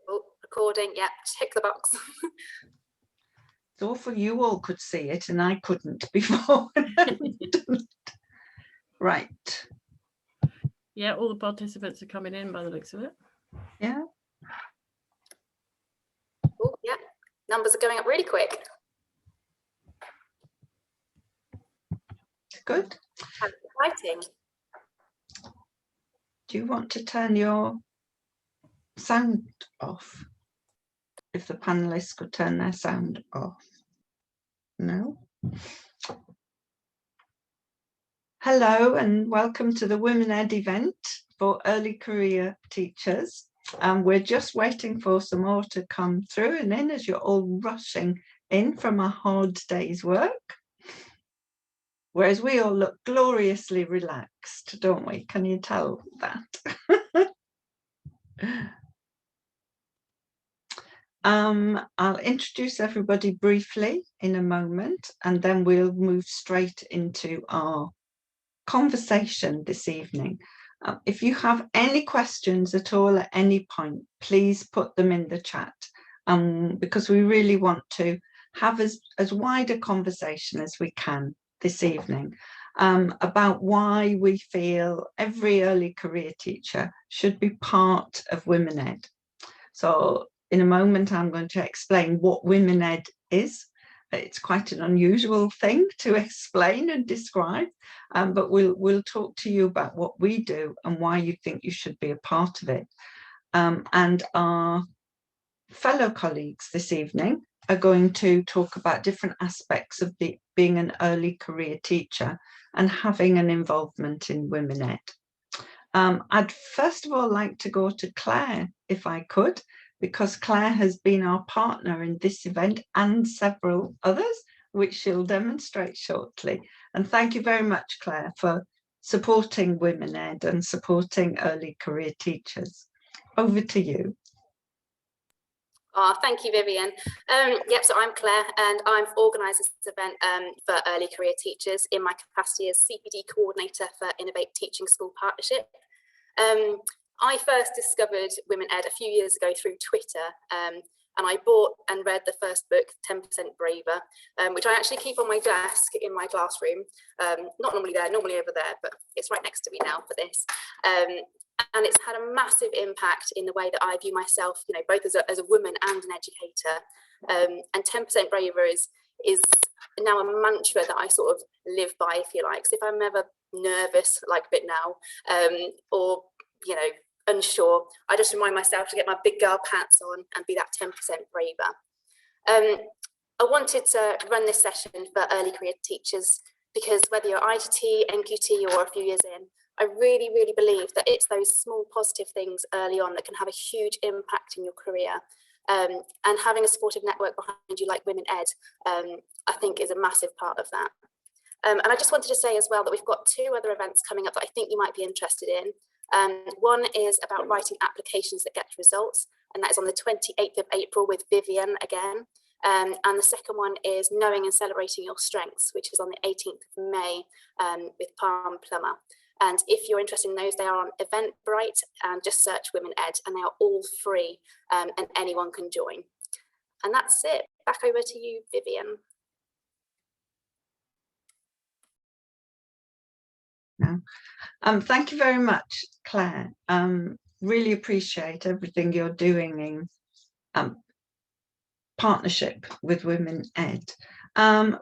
Oh, recording, yeah, tick the box. It's awful you all could see it and I couldn't before. Right. Yeah, all the participants are coming in by the looks of it. Yeah. Oh, yeah, numbers are going up really quick. Good. That's exciting. Do you want to turn your sound off? If the panelists could turn their sound off. No. Hello and welcome to the WomenEd event for early career teachers. We're just waiting for some more to come through and in as you're all rushing in from a hard day's work. Whereas we all look gloriously relaxed, don't we? Can you tell that? I'll introduce everybody briefly in a moment, and then we'll move straight into our conversation this evening. If you have any questions at all at any point, please put them in the chat, because we really want to have as wide a conversation as we can this evening about why we feel every early career teacher should be part of WomenEd. So in a moment, I'm going to explain what WomenEd is. It's quite an unusual thing to explain and describe, but we'll talk to you about what we do and why you think you should be a part of it. And our fellow colleagues this evening are going to talk about different aspects of being an early career teacher and having an involvement in WomenEd. I'd first of all like to go to Claire, if I could, because Claire has been our partner in this event and several others, which she'll demonstrate shortly. And thank you very much, Claire, for supporting WomenEd and supporting early career teachers. Over to you. Oh, thank you, Vivian. Yep, so I'm Claire and I've organised this event for early career teachers in my capacity as CPD coordinator for Innovate Teaching School Partnership. I first discovered WomenEd a few years ago through Twitter, and I bought and read the first book, 10% Braver, which I actually keep on my desk in my classroom. Not normally there, normally over there, but it's right next to me now for this. And it's had a massive impact in the way that I view myself, you know, both as a woman and an educator. And 10% Braver is now a mantra that I sort of live by, if you like. So if I'm ever nervous, like a bit now, or, you know, unsure, I just remind myself to get my big girl pants on and be that 10% braver. I wanted to run this session for early career teachers because whether you're ITT, NQT or a few years in, I really, really believe that it's those small positive things early on that can have a huge impact in your career. And having a supportive network behind you like WomenEd, I think is a massive part of that. And I just wanted to say as well that we've got two other events coming up that I think you might be interested in. One is about writing applications that get results, and that is on the 28th of April with Vivian again. And the second one is knowing and celebrating your strengths, which is on the 18th of May with Palm Plummer. And if you're interested in those, they are on Eventbrite, and just search WomenEd, and they are all free, and anyone can join. And that's it. Back over to you, Vivian. Thank you very much, Claire. Really appreciate everything you're doing in partnership with WomenEd.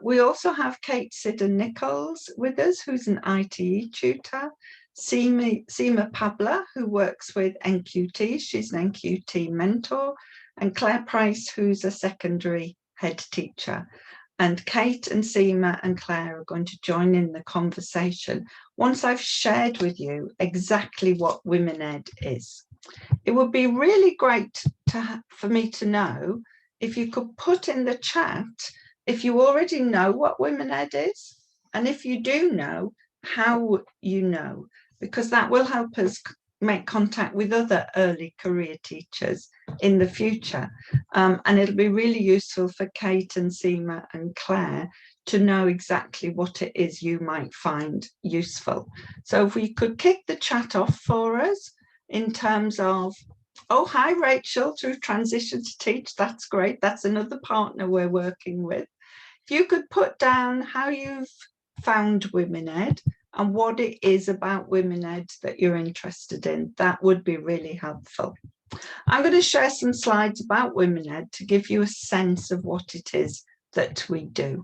We also have Kate Siddon-Nichols with us, who's an ITE tutor, Seema Pabla, who works with NQT, she's an NQT mentor, and Claire Price, who's a secondary head teacher. And Kate and Seema and Claire are going to join in the conversation once I've shared with you exactly what WomenEd is. It would be really great for me to know if you could put in the chat if you already know what WomenEd is, and if you do know, how you know, because that will help us make contact with other early career teachers in the future. And it'll be really useful for Kate and Seema and Claire to know exactly what it is you might find useful. So if we could kick the chat off for us in terms of, oh, hi, Rachel, through Transition to Teach. That's great. That's another partner we're working with. If you could put down how you've found WomenEd and what it is about WomenEd that you're interested in, that would be really helpful. I'm going to share some slides about WomenEd to give you a sense of what it is that we do.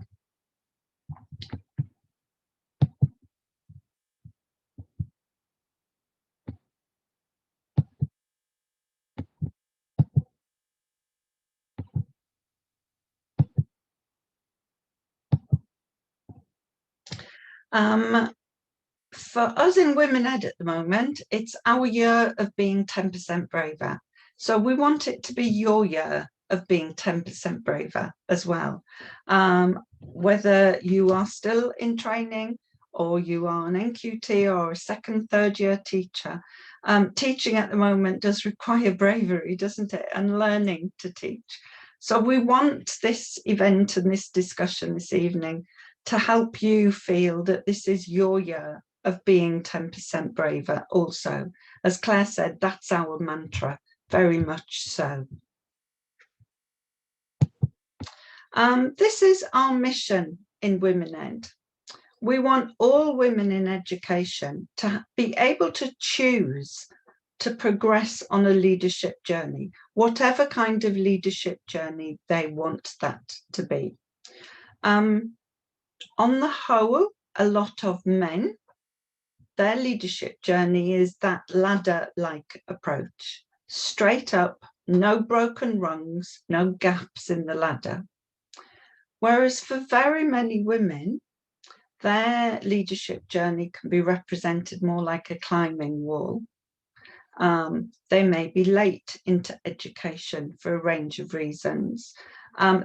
For us in WomenEd at the moment, it's our year of being 10% braver. So we want it to be your year of being 10% braver as well. Whether you are still in training or you are an NQT or a second, third year teacher, teaching at the moment does require bravery, doesn't it? And learning to teach. So we want this event and this discussion this evening to help you feel that this is your year of being 10% braver also. As Claire said, that's our mantra, very much so. This is our mission in WomenEd. We want all women in education to be able to choose to progress on a leadership journey, whatever kind of leadership journey they want that to be. On the whole, a lot of men, their leadership journey is that ladder-like approach, straight up, no broken rungs, no gaps in the ladder. Whereas for very many women, their leadership journey can be represented more like a climbing wall. They may be late into education for a range of reasons.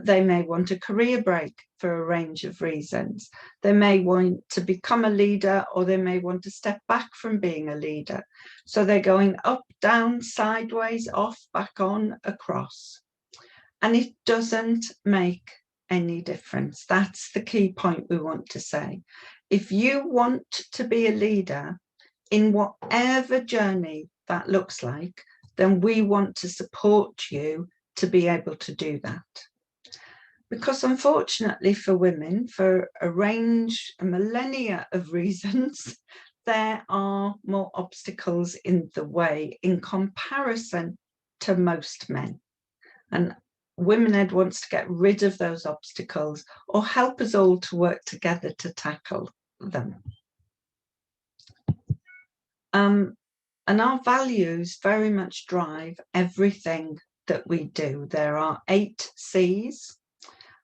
They may want a career break for a range of reasons. They may want to become a leader, or they may want to step back from being a leader. So they're going up, down, sideways, off, back on, across. And it doesn't make any difference. That's the key point we want to say. If you want to be a leader in whatever journey that looks like, then we want to support you to be able to do that. Because unfortunately for women, for a millennia of reasons, there are more obstacles in the way in comparison to most men. And WomenEd wants to get rid of those obstacles or help us all to work together to tackle them. And our values very much drive everything that we do. There are 8 C's.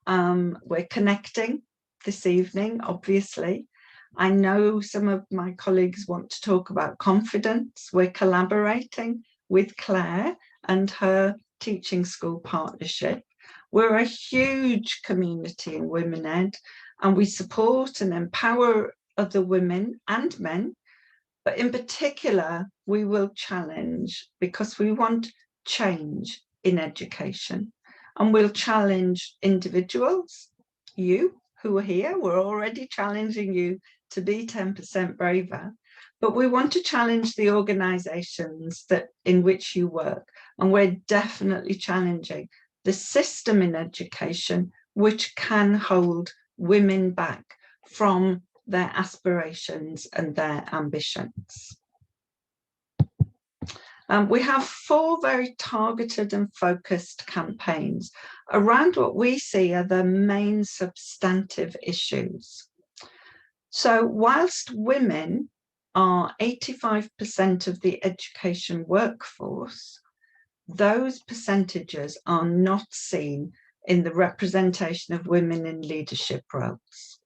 We're connecting this evening, obviously. I know some of my colleagues want to talk about confidence. We're collaborating with Claire and her teaching school partnership. We're a huge community in WomenEd, and we support and empower other women and men. But in particular, we will challenge, because we want change in education. And we'll challenge individuals, you who are here, we're already challenging you to be 10% braver. But we want to challenge the organisations in which you work. And we're definitely challenging the system in education, which can hold women back from their aspirations and their ambitions. We have 4 very targeted and focused campaigns around what we see are the main substantive issues. So whilst women are 85% of the education workforce, those percentages are not seen in the representation of women in leadership roles.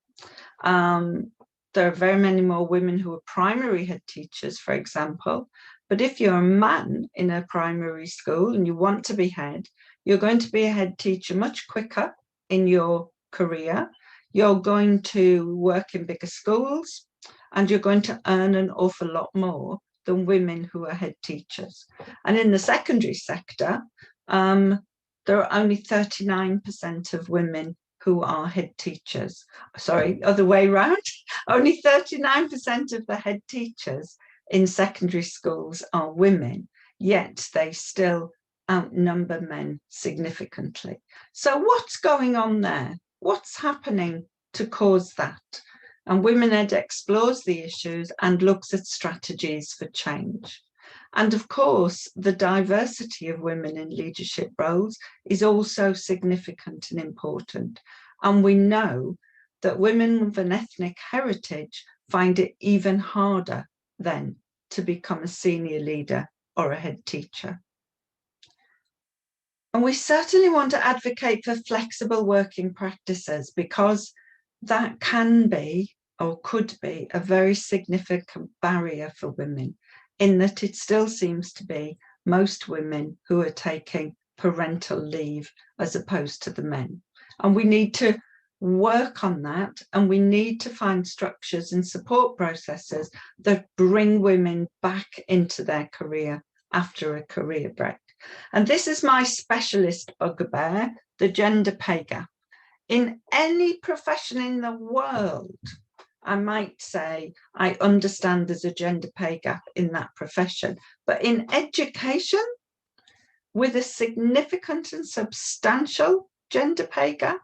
There are very many more women who are primary head teachers, for example, but if you're a man in a primary school and you want to be head, you're going to be a head teacher much quicker in your career. You're going to work in bigger schools, and you're going to earn an awful lot more than women who are head teachers. And in the secondary sector, there are only 39% of women who are head teachers. Sorry, other way round. Only 39% of the head teachers in secondary schools are women, yet they still outnumber men significantly. So what's going on there? What's happening to cause that? And WomenEd explores the issues and looks at strategies for change. And of course, the diversity of women in leadership roles is also significant and important. And we know that women with an ethnic heritage find it even harder then to become a senior leader or a head teacher. And we certainly want to advocate for flexible working practices, because that can be or could be a very significant barrier for women, in that it still seems to be most women who are taking parental leave as opposed to the men. And we need to work on that, and we need to find structures and support processes that bring women back into their career after a career break. And this is my specialist bugbear, the gender pay gap. In any profession in the world, I might say I understand there's a gender pay gap in that profession, but in education, with a significant and substantial gender pay gap.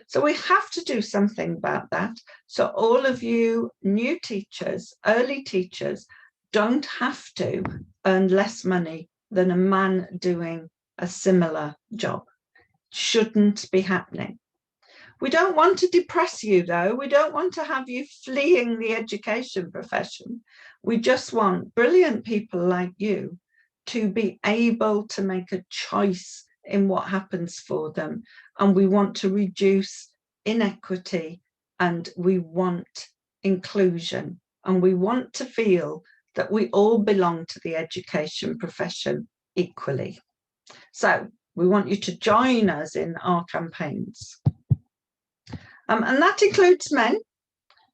So we have to do something about that. So all of you new teachers, early teachers, don't have to earn less money than a man doing a similar job. Shouldn't be happening. We don't want to depress you, though. We don't want to have you fleeing the education profession. We just want brilliant people like you to be able to make a choice in what happens for them. And we want to reduce inequity, and we want inclusion, and we want to feel that we all belong to the education profession equally. So we want you to join us in our campaigns. And that includes men.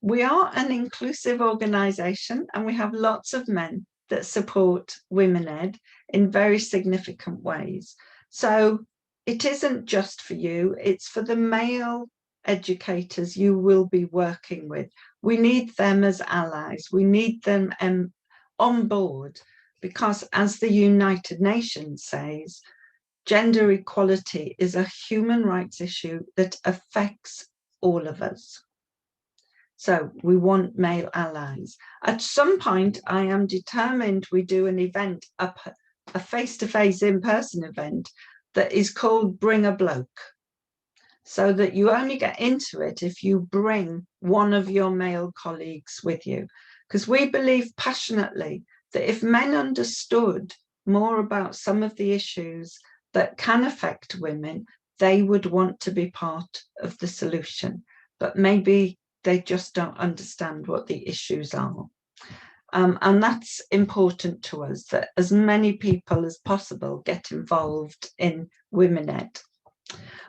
We are an inclusive organisation, and we have lots of men that support WomenEd in very significant ways. So it isn't just for you, it's for the male educators you will be working with. We need them as allies. We need them on board, because as the United Nations says, gender equality is a human rights issue that affects all of us. So we want male allies. At some point, I am determined we do an event, a face-to-face in-person event that is called Bring a Bloke, so that you only get into it if you bring one of your male colleagues with you. Because we believe passionately that if men understood more about some of the issues that can affect women, they would want to be part of the solution. But maybe they just don't understand what the issues are. And that's important to us, that as many people as possible get involved in WomenEd.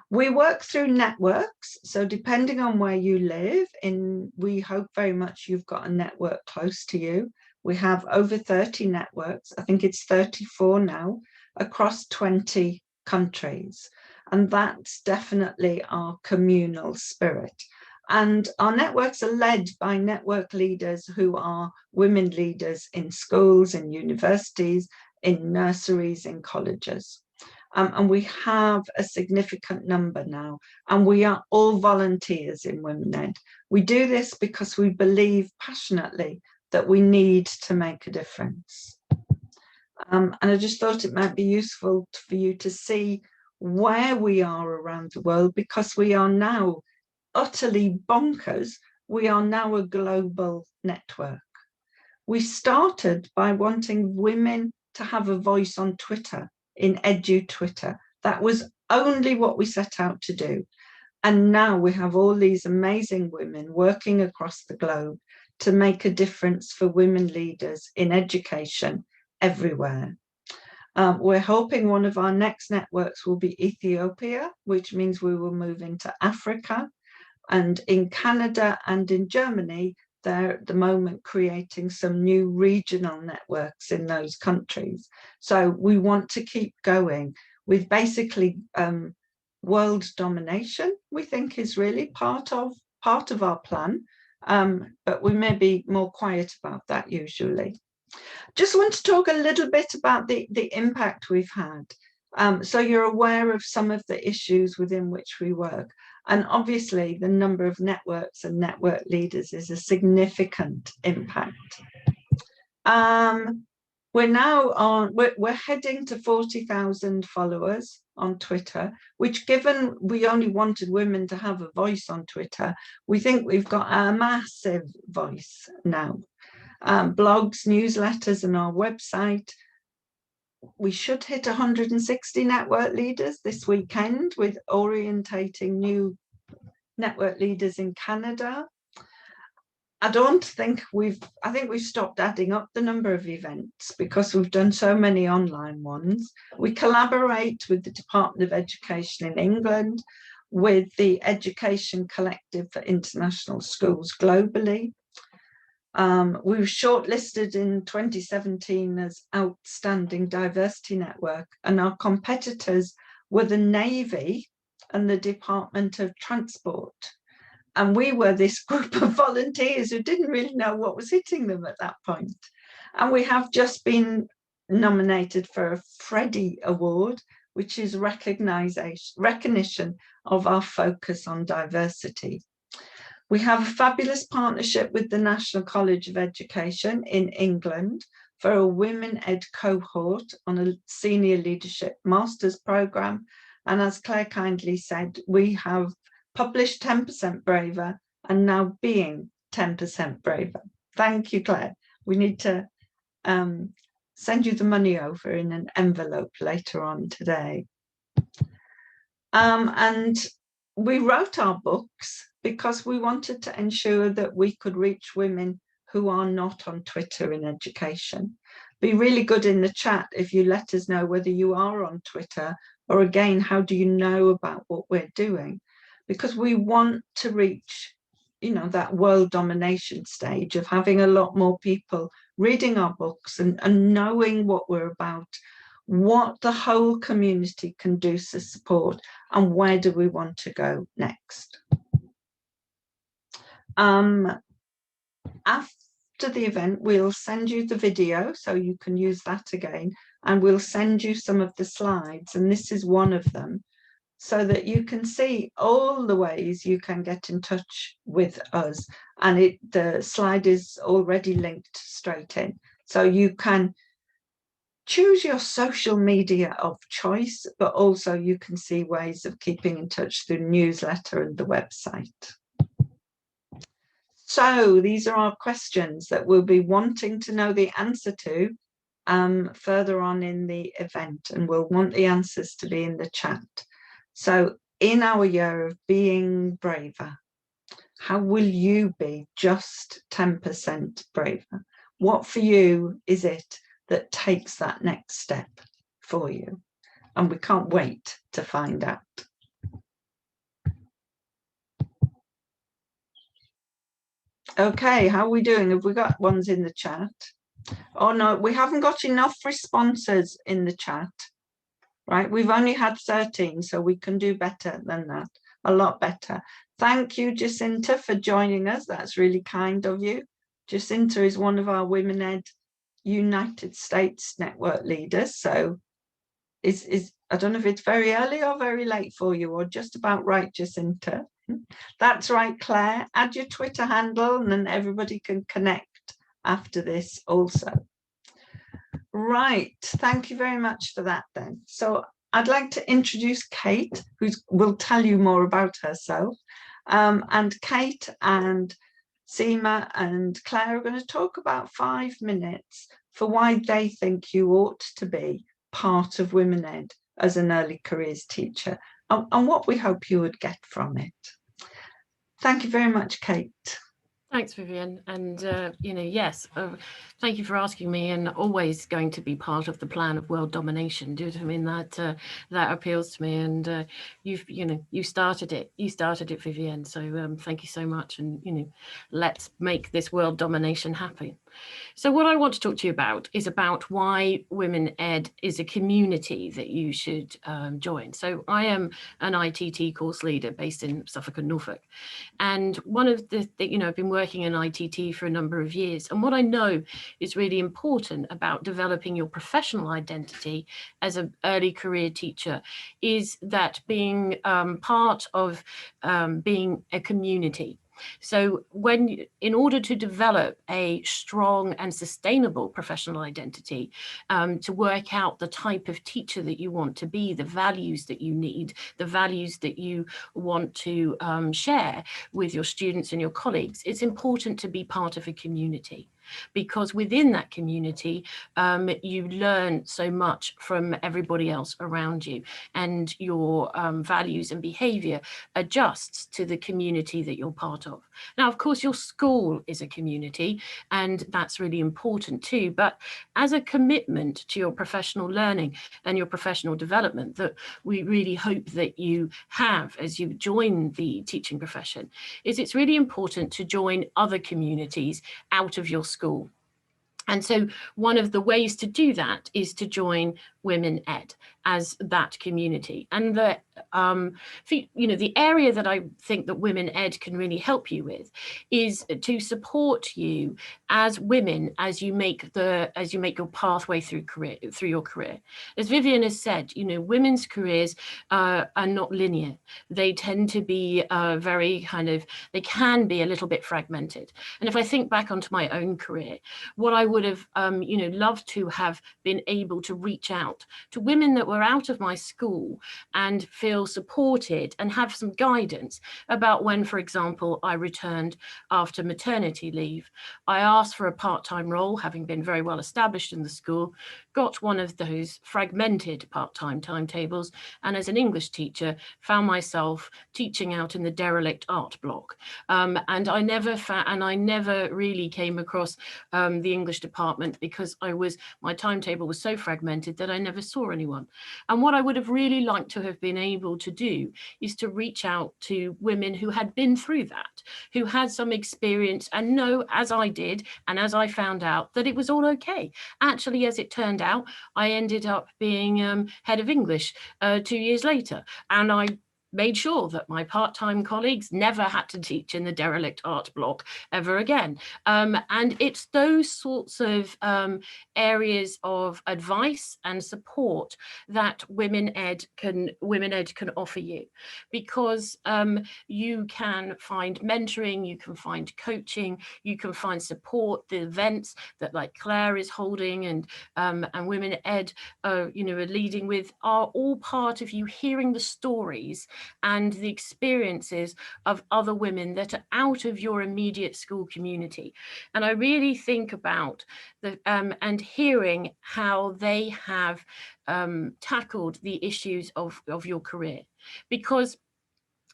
We work through networks, so depending on where you live, we hope very much you've got a network close to you. We have over 30 networks, I think it's 34 now, across 20 countries. And that's definitely our communal spirit. And our networks are led by network leaders who are women leaders in schools, in universities, in nurseries, in colleges. And we have a significant number now, and we are all volunteers in WomenEd. We do this because we believe passionately that we need to make a difference. And I just thought it might be useful for you to see where we are around the world, because we are now utterly bonkers. We are now a global network. We started by wanting women to have a voice on Twitter, in Edu Twitter. That was only what we set out to do. And now we have all these amazing women working across the globe to make a difference for women leaders in education everywhere. We're hoping one of our next networks will be Ethiopia, which means we will move into Africa. And in Canada and in Germany, they're at the moment creating some new regional networks in those countries. So we want to keep going with basically world domination, we think, is really part of our plan, but we may be more quiet about that usually. Just want to talk a little bit about the impact we've had. So you're aware of some of the issues within which we work. And obviously the number of networks and network leaders is a significant impact. We're heading to 40,000 followers on Twitter, which, given we only wanted women to have a voice on Twitter, we think we've got a massive voice now. Blogs, newsletters, and our website. We should hit 160 network leaders this weekend, with orientating new network leaders in Canada. I think we've stopped adding up the number of events because we've done so many online ones. We collaborate with the Department of Education in England, with the Education Collective for International Schools globally. We were shortlisted in 2017 as Outstanding Diversity Network, and our competitors were the Navy and the Department of Transport. And we were this group of volunteers who didn't really know what was hitting them at that point. And we have just been nominated for a Freddie Award, which is recognition of our focus on diversity. We have a fabulous partnership with the National College of Education in England for a WomenEd cohort on a senior leadership master's programme. And as Claire kindly said, we have published 10% Braver and now being 10% Braver. Thank you, Claire. We need to send you the money over in an envelope later on today. And we wrote our books because we wanted to ensure that we could reach women who are not on Twitter in education. Be really good in the chat if you let us know whether you are on Twitter, or again, how do you know about what we're doing? Because we want to reach, that world domination stage of having a lot more people reading our books and knowing what we're about, what the whole community can do to support, and where do we want to go next. After the event, we'll send you the video so you can use that again, and we'll send you some of the slides, and this is one of them, so that you can see all the ways you can get in touch with us. And the slide is already linked straight in. So you can choose your social media of choice, but also you can see ways of keeping in touch through the newsletter and the website. So these are our questions that we'll be wanting to know the answer to further on in the event, and we'll want the answers to be in the chat. So in our year of being braver, how will you be just 10% braver? What for you is it that takes that next step for you? And we can't wait to find out. Okay, how are we doing? Have we got ones in the chat? Oh no, we haven't got enough responses in the chat. Right, we've only had 13, so we can do better than that, a lot better. Thank you, Jacinta, for joining us. That's really kind of you. Jacinta is one of our WomenEd United States network leaders, so I don't know if it's very early or very late for you, or just about right, Jacinta. That's right, Claire. Add your Twitter handle and then everybody can connect after this also. Right, thank you very much for that then. So I'd like to introduce Kate, who will tell you more about herself. And Kate and Seema and Claire are going to talk about 5 minutes for why they think you ought to be part of WomenEd as an early careers teacher, and what we hope you would get from it. Thank you very much, Kate. Thanks, Vivienne. And, yes, thank you for asking me, and always going to be part of the plan of world domination. Do you know what I mean? That appeals to me. And you started it. You started it, Vivienne. So thank you so much. And, let's make this world domination happen. So what I want to talk to you about is about why WomenEd is a community that you should join. So I am an ITT course leader based in Suffolk and Norfolk. And one of the, I've been working in ITT for a number of years. And what I know is really important about developing your professional identity as an early career teacher is that being part of being a community. So in order to develop a strong and sustainable professional identity, to work out the type of teacher that you want to be, the values that you need, the values that you want to share with your students and your colleagues, it's important to be part of a community. Because within that community, you learn so much from everybody else around you, and your values and behavior adjusts to the community that you're part of. Now, of course, your school is a community, and that's really important too. But as a commitment to your professional learning and your professional development that we really hope that you have as you join the teaching profession, it's really important to join other communities out of your school. And so one of the ways to do that is to join WomenEd as that community. And the the area that I think that WomenEd can really help you with is to support you as women as you make your pathway through your career. As Vivian has said, women's careers are not linear. They tend to be they can be a little bit fragmented. And if I think back onto my own career, what I would have loved to have been able to reach out to women that were out of my school and feel supported and have some guidance about when, for example, I returned after maternity leave. I asked for a part-time role, having been very well established in the school, got one of those fragmented part-time timetables, and as an English teacher, found myself teaching out in the derelict art block. And I never really came across the English department because my timetable was so fragmented that I never saw anyone. And what I would have really liked to have been able to do is to reach out to women who had been through that, who had some experience and know, as I did, and as I found out, that it was all okay. Actually, as it turned out, I ended up being head of English 2 years later. And I made sure that my part-time colleagues never had to teach in the derelict art block ever again. And it's those sorts of areas of advice and support that WomenEd can offer you, because you can find mentoring, you can find coaching, you can find support. The events that like Claire is holding and WomenEd are leading with are all part of you hearing the stories and the experiences of other women that are out of your immediate school community. And I really think about and hearing how they have tackled the issues of your career, because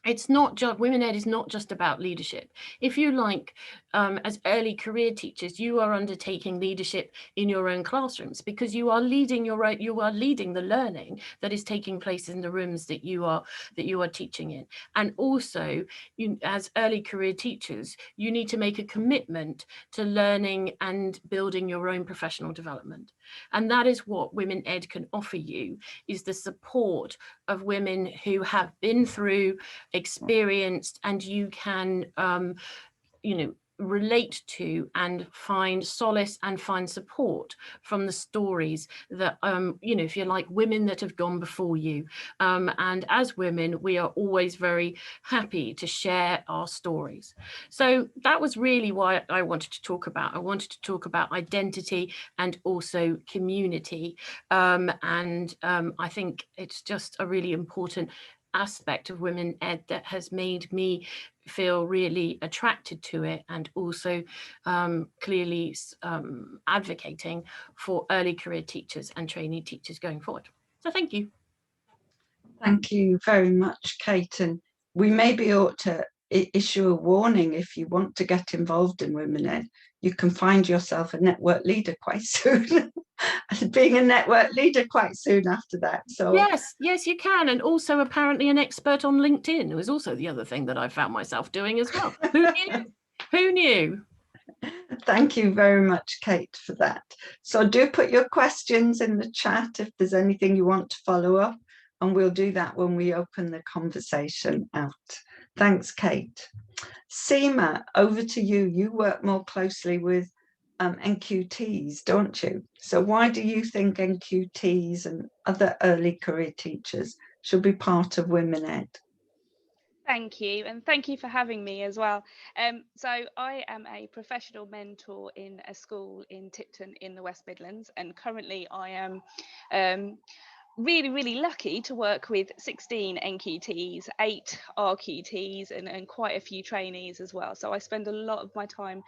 it's not just, WomenEd is not just about leadership. If you like, as early career teachers, you are undertaking leadership in your own classrooms, because you are leading the learning that is taking place in the rooms that you are teaching in. And also, as early career teachers, you need to make a commitment to learning and building your own professional development. And that is what WomenEd can offer you, is the support of women who have been through, experienced, and you can relate to and find solace and find support from the stories that if you like, women that have gone before you. And as women, we are always very happy to share our stories. So that was really why I wanted to talk about. I wanted to talk about identity and also community. I think it's just a really important aspect of WomenEd that has made me feel really attracted to it, and also clearly advocating for early career teachers and trainee teachers going forward. So thank you. Thank you very much, Kate. And we maybe ought to issue a warning: if you want to get involved in WomenEd, you can find yourself a network leader quite soon. Being a network leader quite soon after that. So yes, you can. And also apparently an expert on LinkedIn was also the other thing that I found myself doing as well. Who knew? Who knew? Thank you very much, Kate, for that. So do put your questions in the chat if there's anything you want to follow up, and we'll do that when we open the conversation out. Thanks, Kate. Seema, over to you. You work more closely with NQTs, don't you? So why do you think NQTs and other early career teachers should be part of WomenEd? Thank you, and thank you for having me as well. So I am a professional mentor in a school in Tipton in the West Midlands, and currently I am really lucky to work with 16 NQTs, 8 RQTs, and quite a few trainees as well. So I spend a lot of my time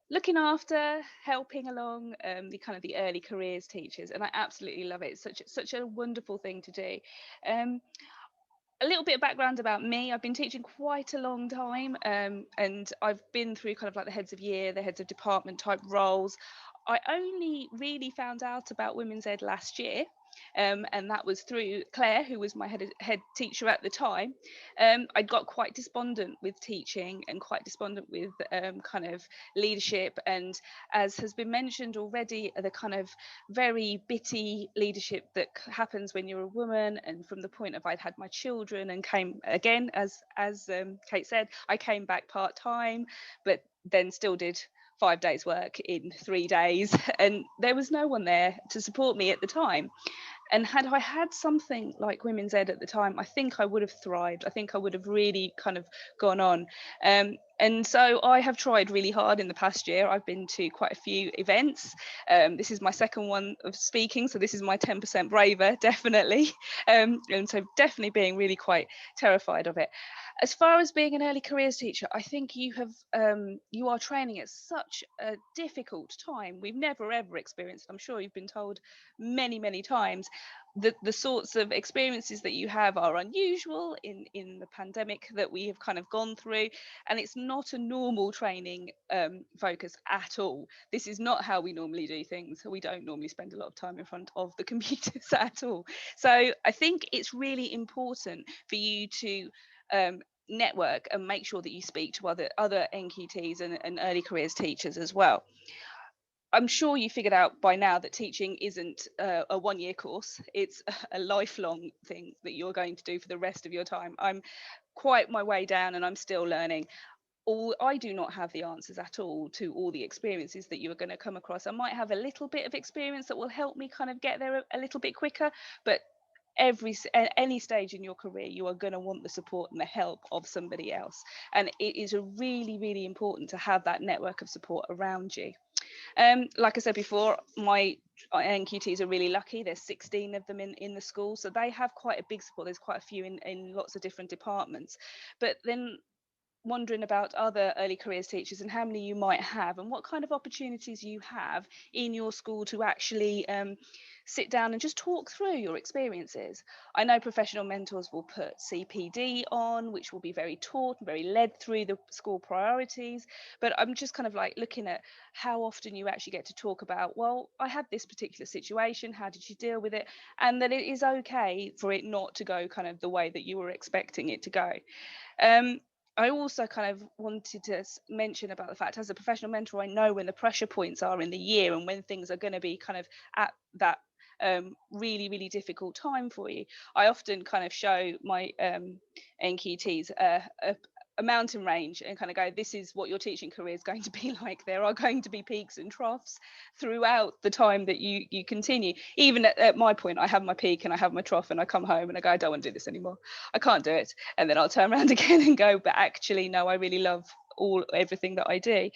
looking after, helping along the kind of the early careers teachers, and I absolutely love it. It's such a wonderful thing to do. A little bit of background about me. I've been teaching quite a long time, and I've been through kind of like the heads of year, the heads of department type roles. I only really found out about Women's Ed last year, and that was through Claire, who was my head teacher at the time. I got quite despondent with teaching and quite despondent with kind of leadership, and as has been mentioned already, the kind of very bitty leadership that happens when you're a woman. And from the point of I'd had my children and came again, as Kate said, I came back part-time, but then still did 5 days work in 3 days, and there was no one there to support me at the time. And had I had something like Women's Ed at the time, I think I would have thrived. I think I would have really kind of gone on. And so I have tried really hard in the past year. I've been to quite a few events. This is my second one of speaking, so this is my 10% braver, definitely. And so definitely being really quite terrified of it. As far as being an early careers teacher, I think you are training at such a difficult time. We've never ever experienced, I'm sure you've been told many times, the sorts of experiences that you have are unusual in the pandemic that we have kind of gone through, and it's not a normal training focus at all. This is not how we normally do things. We don't normally spend a lot of time in front of the computers at all. So I think it's really important for you to network and make sure that you speak to other NQTs and early careers teachers as well. I'm sure you figured out by now that teaching isn't a one-year course. It's a lifelong thing that you're going to do for the rest of your time. I'm quite my way down and I'm still learning. I do not have the answers at all to all the experiences that you are going to come across. I might have a little bit of experience that will help me kind of get there a little bit quicker, but any stage in your career, you are going to want the support and the help of somebody else. And it is really important to have that network of support around you. Like I said before, my NQTs are really lucky. There's 16 of them in the school, so they have quite a big support. There's quite a few in lots of different departments. But then wondering about other early careers teachers and how many you might have and what kind of opportunities you have in your school to actually sit down and just talk through your experiences. I know professional mentors will put CPD on, which will be very taught and very led through the school priorities, but I'm just kind of like looking at how often you actually get to talk about, well, I had this particular situation, how did you deal with it? And that it is okay for it not to go kind of the way that you were expecting it to go. I also kind of wanted to mention about the fact, as a professional mentor, I know when the pressure points are in the year and when things are going to be kind of at that really difficult time for you. I often kind of show my NQTs a mountain range and kind of go, this is what your teaching career is going to be like. There are going to be peaks and troughs throughout the time that you continue. Even at my point, I have my peak and I have my trough and I come home and I go, I don't want to do this anymore. I can't do it. And then I'll turn around again and go, but actually, no, I really love everything that I do.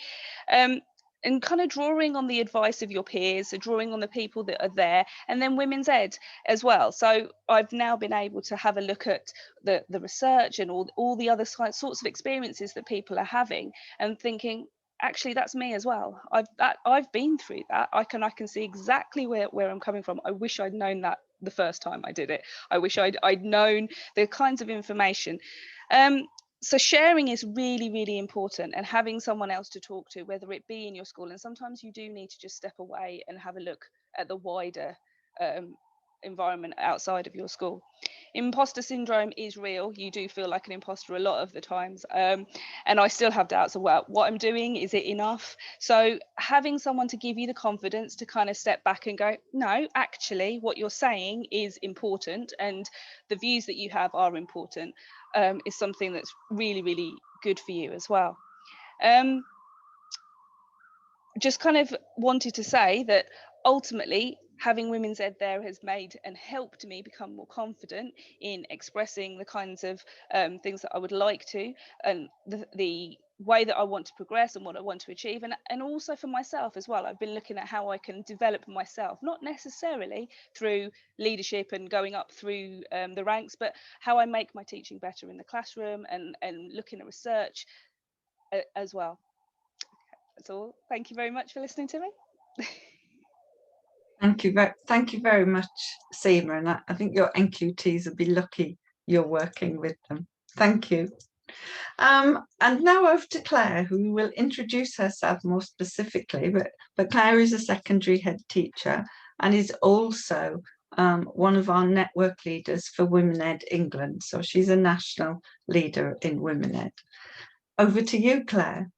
And kind of drawing on the advice of your peers, so drawing on the people that are there, and then Women's Ed as well. So I've now been able to have a look at the research and all the other sorts of experiences that people are having and thinking, actually, that's me as well. I've been through that. I can see exactly where I'm coming from. I wish I'd known that the first time I did it. I wish I'd known the kinds of information. So sharing is really important, and having someone else to talk to, whether it be in your school, and sometimes you do need to just step away and have a look at the wider environment outside of your school. Imposter syndrome is real. You do feel like an imposter a lot of the times, and I still have doubts about what I'm doing. Is it enough? So having someone to give you the confidence to kind of step back and go, no, actually what you're saying is important, and the views that you have are important, is something that's really, really good for you as well. Just kind of wanted to say that ultimately having Women's Ed there has made and helped me become more confident in expressing the kinds of things that I would like to, and the way that I want to progress and what I want to achieve, and also for myself as well. I've been looking at how I can develop myself, not necessarily through leadership and going up through the ranks, but how I make my teaching better in the classroom, and looking at research as well. That's all. Thank you very much for listening to me. Thank you very much, Seema, and I think your NQTs will be lucky you're working with them. Thank you. And now over to Claire, who will introduce herself more specifically, but Claire is a secondary head teacher and is also one of our network leaders for WomenEd England. So she's a national leader in WomenEd. Over to you, Claire.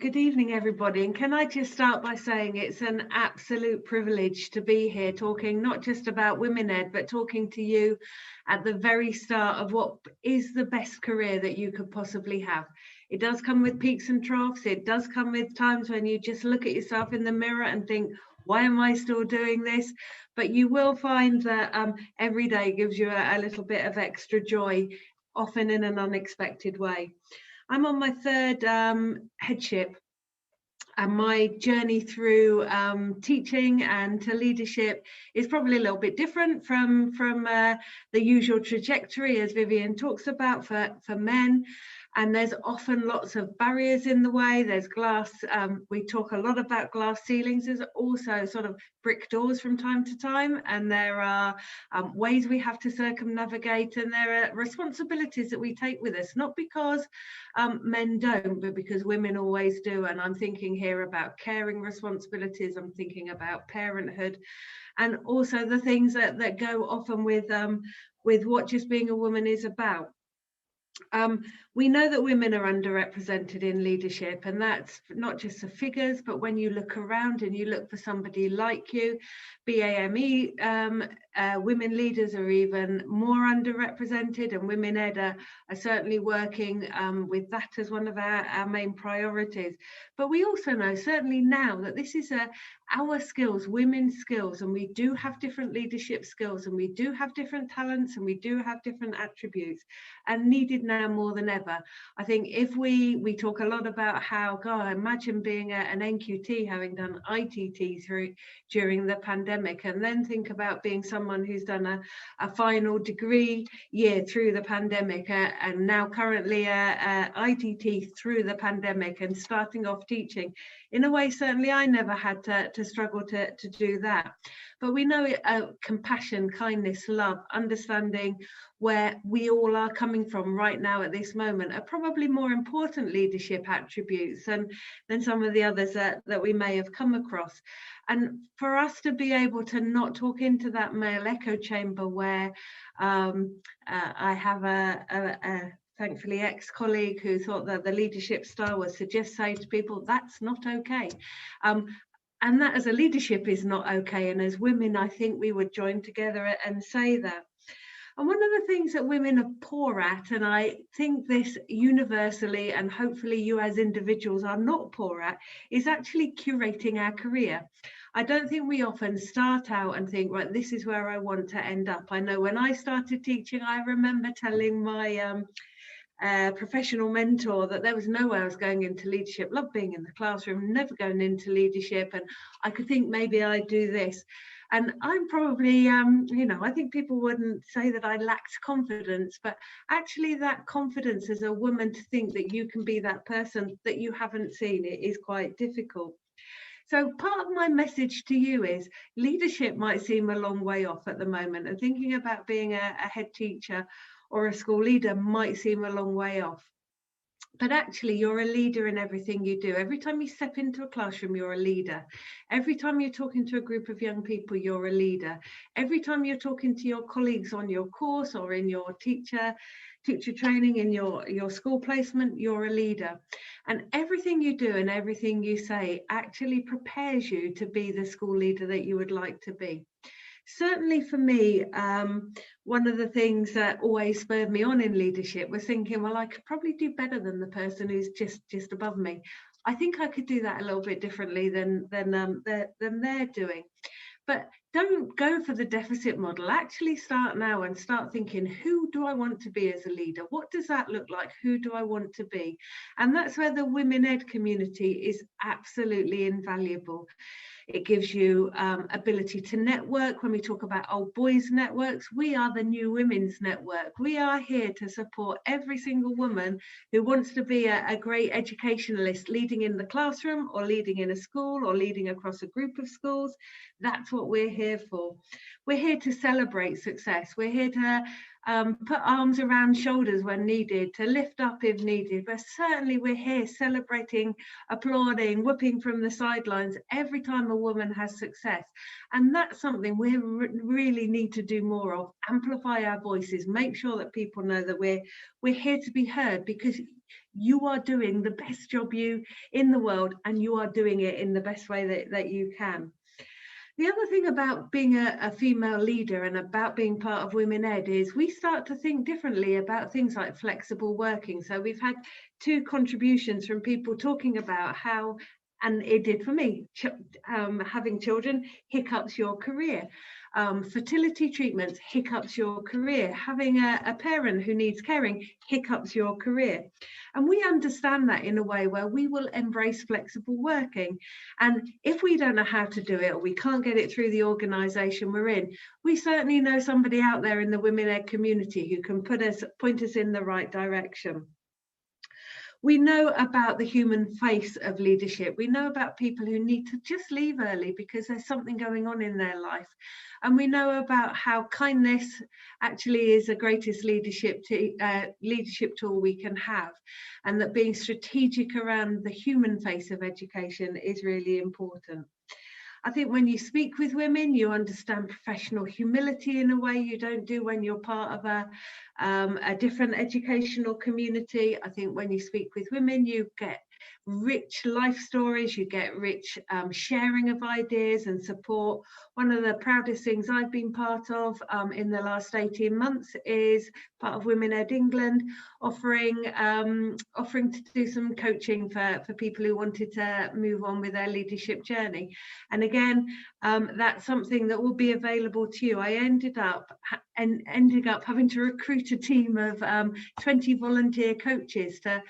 Good evening, everybody. And can I just start by saying it's an absolute privilege to be here talking not just about WomenEd, but talking to you at the very start of what is the best career that you could possibly have. It does come with peaks and troughs. It does come with times when you just look at yourself in the mirror and think, why am I still doing this? But you will find that every day gives you a little bit of extra joy, often in an unexpected way. I'm on my third headship, and my journey through teaching and to leadership is probably a little bit different from the usual trajectory, as Vivian talks about, for men. And there's often lots of barriers in the way. There's glass, we talk a lot about glass ceilings. There's also sort of brick doors from time to time, and there are ways we have to circumnavigate, and there are responsibilities that we take with us, not because men don't, but because women always do. And I'm thinking here about caring responsibilities, I'm thinking about parenthood, and also the things that go often with what just being a woman is about. We know that women are underrepresented in leadership, and that's not just the figures, but when you look around and you look for somebody like you, BAME women leaders are even more underrepresented, and WomenEd are certainly working with that as one of our main priorities. But we also know, certainly now, that this is our skills, women's skills, and we do have different leadership skills, and we do have different talents, and we do have different attributes, and needed now more than ever. I think if we talk a lot about how, God, imagine being an NQT, having done ITT during the pandemic, and then think about being someone who's done a final degree year through the pandemic, and now currently ITT through the pandemic, and starting off teaching. In a way, certainly I never had to struggle to do that. But we know compassion, kindness, love, understanding where we all are coming from right now at this moment are probably more important leadership attributes than some of the others that we may have come across. And for us to be able to not talk into that male echo chamber where I have a thankfully ex-colleague who thought that the leadership style was to just say to people, that's not okay. And that as a leadership is not okay. And as women, I think we would join together and say that. And one of the things that women are poor at, and I think this universally, and hopefully you as individuals are not poor at, is actually curating our career. I don't think we often start out and think, right, this is where I want to end up. I know when I started teaching, I remember telling my professional mentor that there was no way I was going into leadership. Loved being in the classroom, never going into leadership, and I could think maybe I'd do this. And I'm probably, I think people wouldn't say that I lacked confidence, but actually that confidence as a woman to think that you can be that person that you haven't seen, it is quite difficult. So part of my message to you is leadership might seem a long way off at the moment, and thinking about being a head teacher or a school leader might seem a long way off. But actually, you're a leader in everything you do. Every time you step into a classroom, you're a leader. Every time you're talking to a group of young people, you're a leader. Every time you're talking to your colleagues on your course or in your teacher training, in your school placement, you're a leader. And everything you do and everything you say actually prepares you to be the school leader that you would like to be. Certainly for me, one of the things that always spurred me on in leadership was thinking, well, I could probably do better than the person who's just above me. I think I could do that a little bit differently than they're doing. But don't go for the deficit model. Actually start now and start thinking, who do I want to be as a leader? What does that look like? Who do I want to be? And that's where the WomenEd community is absolutely invaluable. It gives you ability to network. When we talk about old boys networks, we are the new women's network. We are here to support every single woman who wants to be a great educationalist, leading in the classroom or leading in a school or leading across a group of schools. That's what we're here for. We're here to celebrate success. We're here to put arms around shoulders when needed, to lift up if needed, but certainly we're here celebrating, applauding, whooping from the sidelines every time a woman has success. And that's something we really need to do more of. Amplify our voices, make sure that people know that we're here to be heard, because you are doing the best job in the world, and you are doing it in the best way that you can. The other thing about being a female leader and about being part of WomenEd is we start to think differently about things like flexible working. So we've had 2 contributions from people talking about how, and it did for me, having children hiccups your career. Fertility treatments hiccups your career. Having a parent who needs caring hiccups your career. And we understand that in a way where we will embrace flexible working. And if we don't know how to do it, or we can't get it through the organisation we're in, we certainly know somebody out there in the WomenEd community who can point us in the right direction. We know about the human face of leadership. We know about people who need to just leave early because there's something going on in their life. And we know about how kindness actually is the greatest leadership tool we can have, and that being strategic around the human face of education is really important. I think when you speak with women, you understand professional humility in a way you don't do when you're part of a different educational community. I think when you speak with women, you get rich life stories, you get rich sharing of ideas and support. One of the proudest things I've been part of in the last 18 months is part of WomenEd England, offering to do some coaching for people who wanted to move on with their leadership journey. And again, that's something that will be available to you. I ended up having to recruit a team of 20 volunteer coaches to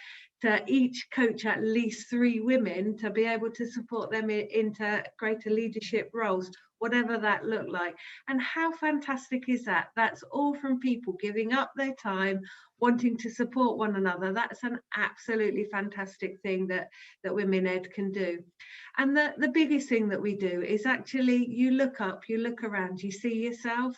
each coach at least 3 women to be able to support them into greater leadership roles, whatever that looked like. And how fantastic is that? That's all from people giving up their time, wanting to support one another. That's an absolutely fantastic thing that WomenEd can do. And the biggest thing that we do is actually you look up, you look around, you see yourself,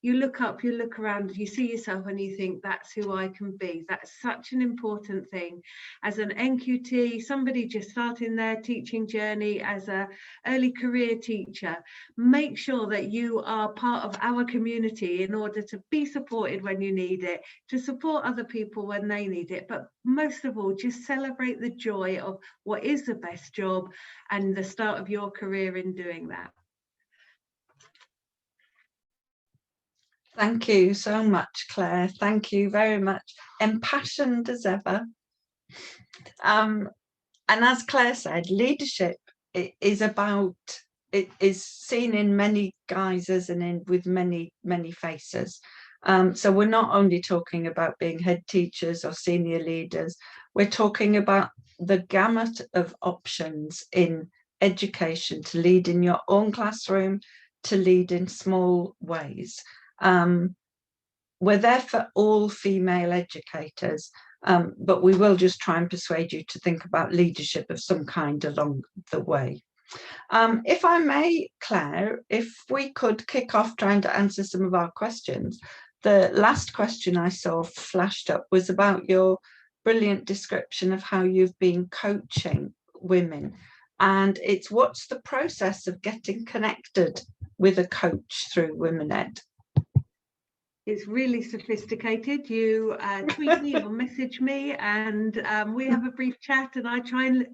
you look up, you look around, you see yourself and you think, that's who I can be. That's such an important thing. As an NQT, somebody just starting their teaching journey as an early career teacher, make sure that you are part of our community in order to be supported when you need it, to support other people when they need it, but most of all, just celebrate the joy of what is the best job and the start of your career in doing that. Thank you so much, Claire. Thank you very much. Impassioned as ever. And as Claire said, leadership is seen in many guises and with many faces. So we're not only talking about being head teachers or senior leaders, we're talking about the gamut of options in education to lead in your own classroom, to lead in small ways. We're there for all female educators, but we will just try and persuade you to think about leadership of some kind along the way. If I may, Claire, if we could kick off trying to answer some of our questions. The last question I saw flashed up was about your brilliant description of how you've been coaching women. And it's what's the process of getting connected with a coach through WomenEd? It's really sophisticated. You tweet me or message me, and we have a brief chat, and I try and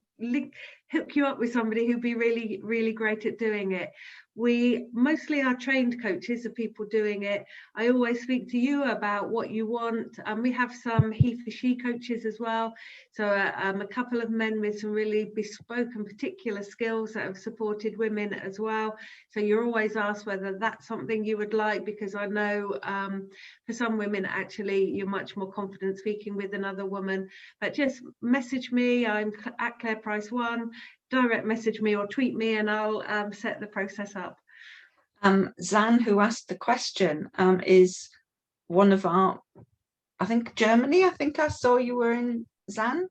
hook you up with somebody who'd be really, really great at doing it. We mostly are trained coaches of people doing it. I always speak to you about what you want, and we have some he for she coaches as well. So a couple of men with some really bespoke and particular skills that have supported women as well. So you're always asked whether that's something you would like, because I know for some women actually you're much more confident speaking with another woman. But just message me. I'm at Claire Price 1. Direct message me or tweet me, and I'll set the process up. Zan, who asked the question, is one of our, I think, Germany. I think I saw you were in, Zan.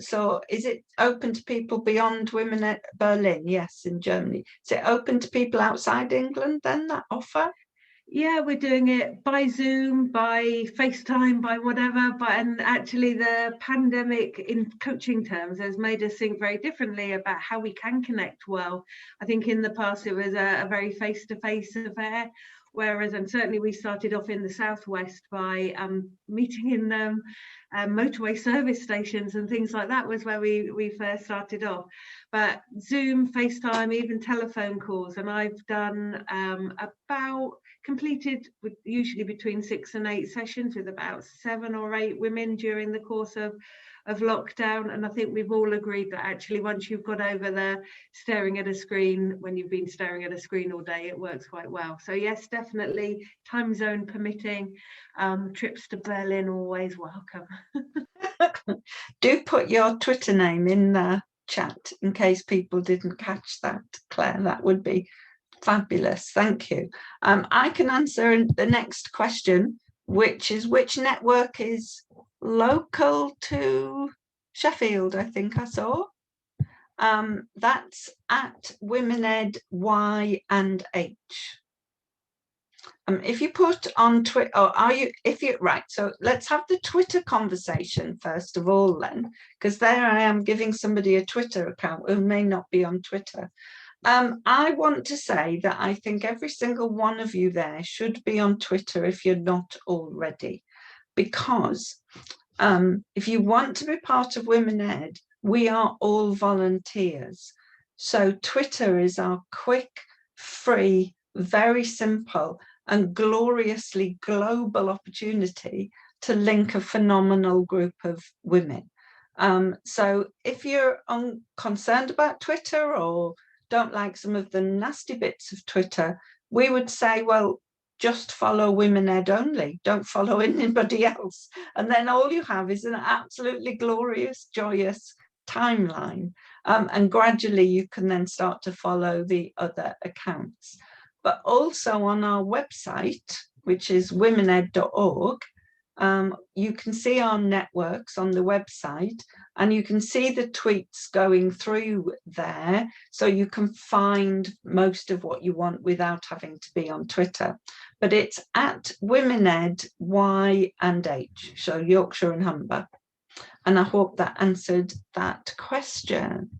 So is it open to people beyond Women at Berlin? Yes, in Germany. Is it open to people outside England then, that offer? Yeah, we're doing it by Zoom, by FaceTime, by whatever. And actually the pandemic in coaching terms has made us think very differently about how we can connect well. I think in the past it was a very face-to-face affair, whereas, and certainly we started off in the Southwest by meeting in motorway service stations and things like that was where we first started off. But Zoom, FaceTime, even telephone calls, and I've done completed with usually between 6 and 8 sessions with about 7 or 8 women during the course of lockdown. And I think we've all agreed that actually once you've got over the staring at a screen, when you've been staring at a screen all day, it works quite well. So yes, definitely, time zone permitting, trips to Berlin always welcome. Do put your Twitter name in the chat in case people didn't catch that, Claire. That would be fabulous. Thank you. I can answer the next question, which is which network is local to Sheffield, I think I saw. That's at WomenEd Y and H. If you put on Twitter, or are you, if you, right, so let's have the Twitter conversation first of all then, because there I am giving somebody a Twitter account who may not be on Twitter. I want to say that I think every single one of you there should be on Twitter if you're not already, because if you want to be part of WomenEd, we are all volunteers. So Twitter is our quick, free, very simple and gloriously global opportunity to link a phenomenal group of women. So if you're concerned about Twitter or don't like some of the nasty bits of Twitter, we would say, well, just follow WomenEd only, don't follow anybody else. And then all you have is an absolutely glorious, joyous timeline. And gradually you can then start to follow the other accounts. But also on our website, which is womened.org, you can see our networks on the website, and you can see the tweets going through there, so you can find most of what you want without having to be on Twitter. But it's at WomenEd Y and H, so Yorkshire and Humber. And I hope that answered that question.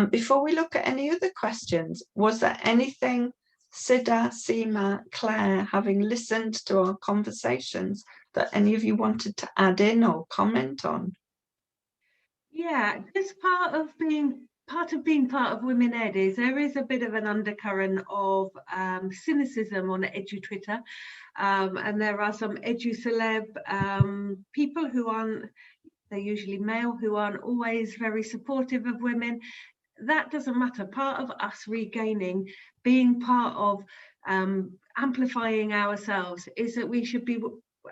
Before we look at any other questions, was there anything, Sida, Seema, Claire, having listened to our conversations, that any of you wanted to add in or comment on? Yeah, just part of being part of WomenEd is there is a bit of an undercurrent of cynicism on edu Twitter, and there are some edu celeb people who aren't, they're usually male, who aren't always very supportive of women. That doesn't matter. Part of us regaining, being part of amplifying ourselves, is that we should be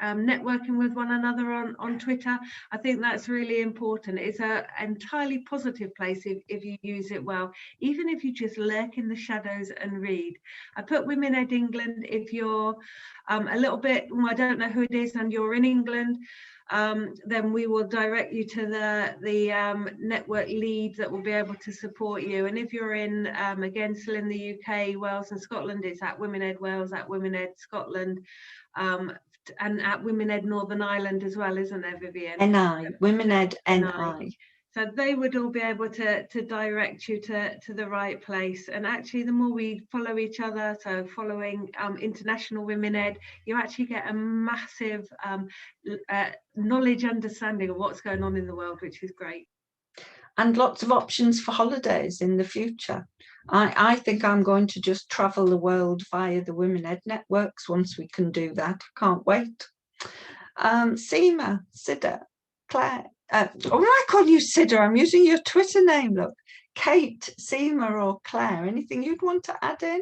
networking with one another on Twitter. I think that's really important. It's an entirely positive place if you use it well, even if you just lurk in the shadows and read. I put WomenEd England if you're a little bit, I don't know who it is, and you're in England. Then we will direct you to the network lead that will be able to support you. And if you're in, again, still in the UK, Wales and Scotland, it's at WomenEd Wales, at WomenEd Scotland. and at WomenEd Northern Ireland as well, isn't there, Vivian? NI, WomenEd NI. So they would all be able to direct you to the right place. And actually, the more we follow each other, so following International WomenEd, you actually get a massive knowledge understanding of what's going on in the world, which is great. And lots of options for holidays in the future. I think I'm going to just travel the world via the WomenEd networks once we can do that. Can't wait. Seema, Sida, Claire. When I call you Sida, I'm using your Twitter name, look. Kate, Seema or Claire, anything you'd want to add in?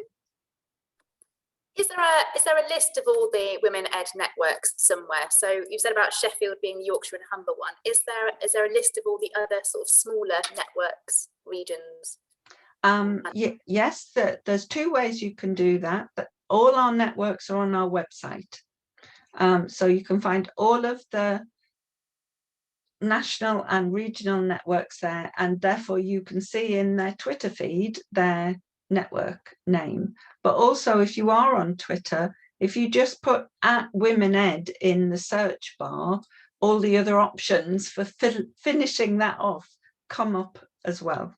Is there a list of all the WomenEd networks somewhere? So you said about Sheffield being the Yorkshire and Humber one. Is there a list of all the other sort of smaller networks, regions? Yes, there's two ways you can do that. But all our networks are on our website. So you can find all of the national and regional networks there, and therefore you can see in their Twitter feed their network name. But also, if you are on Twitter, if you just put @WomenEd in the search bar, all the other options for finishing that off come up as well.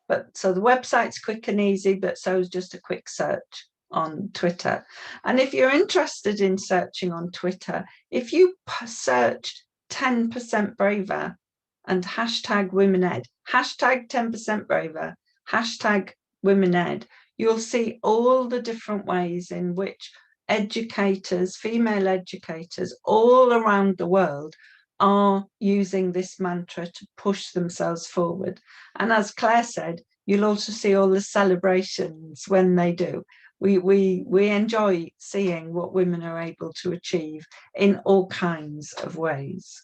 But so the website's quick and easy, but so is just a quick search on Twitter. And if you're interested in searching on Twitter, if you search 10% braver and hashtag WomenEd, hashtag 10% braver, hashtag WomenEd, you'll see all the different ways in which educators, female educators all around the world are using this mantra to push themselves forward. And as Claire said, you'll also see all the celebrations when they do. We enjoy seeing what women are able to achieve in all kinds of ways.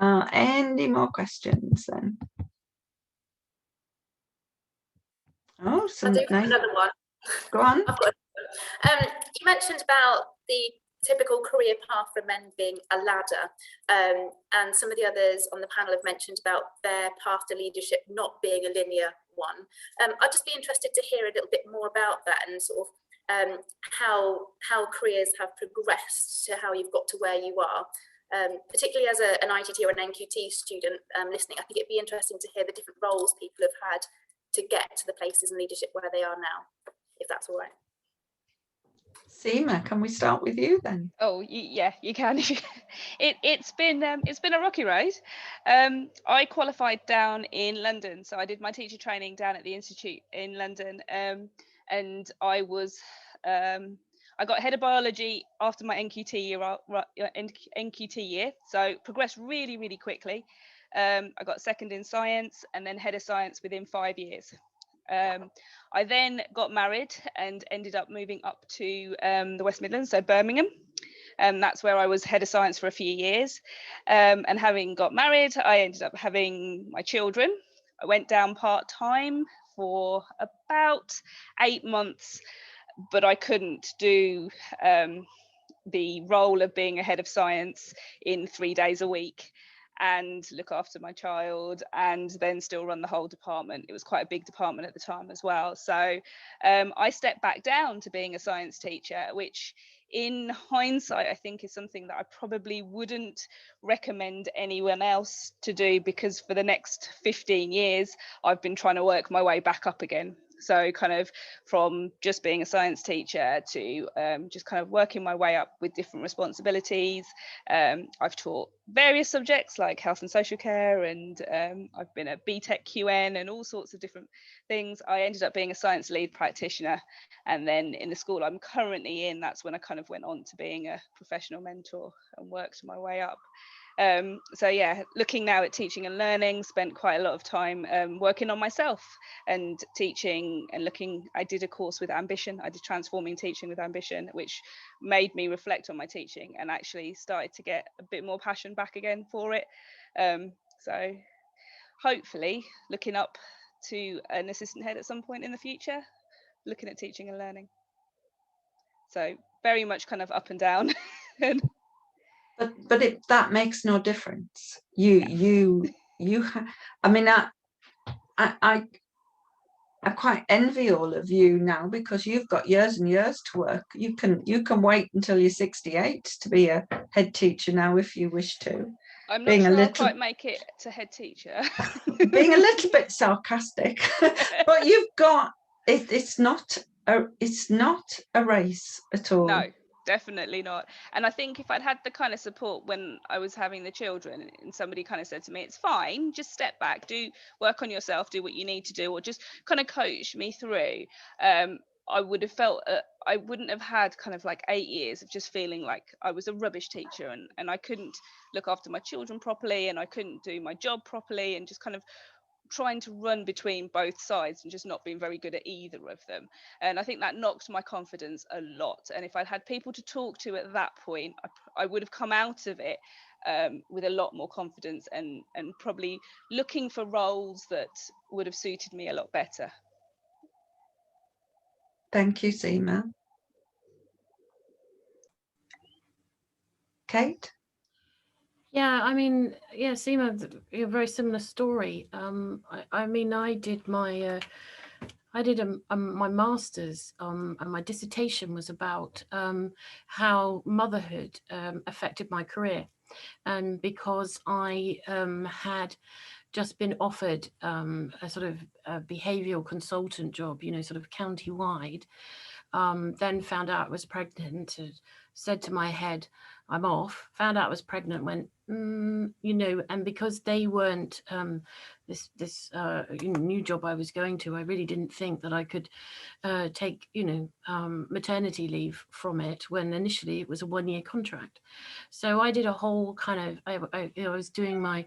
Any more questions then? Oh, some I do have another one. Go on. I've got you mentioned about the typical career path for men being a ladder, and some of the others on the panel have mentioned about their path to leadership not being a linear one. I'd just be interested to hear a little bit more about that and sort of how careers have progressed to how you've got to where you are. Particularly as an ITT or an NQT student listening, I think it'd be interesting to hear the different roles people have had to get to the places in leadership where they are now, if that's all right. Seema, can we start with you then? Oh, yeah, you can. It's been a rocky road. I qualified down in London, so I did my teacher training down at the Institute in London, and I got head of biology after my NQT year, so progressed really, really quickly. I got second in science and then head of science within 5 years. I then got married and ended up moving up to the West Midlands, so Birmingham. That's where I was head of science for a few years. And having got married, I ended up having my children. I went down part-time for about 8 months, but I couldn't do the role of being a head of science in 3 days a week and look after my child and then still run the whole department. It was quite a big department at the time as well. So I stepped back down to being a science teacher, which in hindsight, I think is something that I probably wouldn't recommend anyone else to do, because for the next 15 years, I've been trying to work my way back up again. So kind of from just being a science teacher to just kind of working my way up with different responsibilities. I've taught various subjects like health and social care, and I've been a BTEC QN and all sorts of different things. I ended up being a science lead practitioner. And then in the school I'm currently in, that's when I kind of went on to being a professional mentor and worked my way up. So yeah, looking now at teaching and learning, spent quite a lot of time working on myself and teaching and looking. I did a course with Ambition. I did Transforming Teaching with Ambition, which made me reflect on my teaching and actually started to get a bit more passion back again for it. So hopefully looking up to an assistant head at some point in the future, looking at teaching and learning. So very much kind of up and down. But that makes no difference. I mean, I quite envy all of you now, because you've got years and years to work. You can wait until you're 68 to be a head teacher now if you wish to. I'm not Being sure a I'll little quite make it to head teacher. being a little bit sarcastic, but you've got it's not a race at all. No, definitely not. And I think if I'd had the kind of support when I was having the children, and somebody kind of said to me, it's fine, just step back, do work on yourself, do what you need to do, or just kind of coach me through, I would have felt I wouldn't have had kind of like 8 years of just feeling like I was a rubbish teacher, and I couldn't look after my children properly, and I couldn't do my job properly, and just kind of trying to run between both sides and just not being very good at either of them. And I think that knocked my confidence a lot. And if I'd had people to talk to at that point, I would have come out of it with a lot more confidence, and probably looking for roles that would have suited me a lot better. Thank you, Seema. Kate? Yeah, I mean, yeah, Seema, a very similar story. I mean, I did my my master's, and my dissertation was about how motherhood affected my career, and because I had just been offered a sort of a behavioural consultant job, you know, sort of county-wide, then found out I was pregnant, said to my head, I'm off, found out I was pregnant, went, you know, and because they weren't this new job I was going to, I really didn't think that I could take, you know, maternity leave from it, when initially it was a 1-year contract. So I did a whole kind of, I was doing my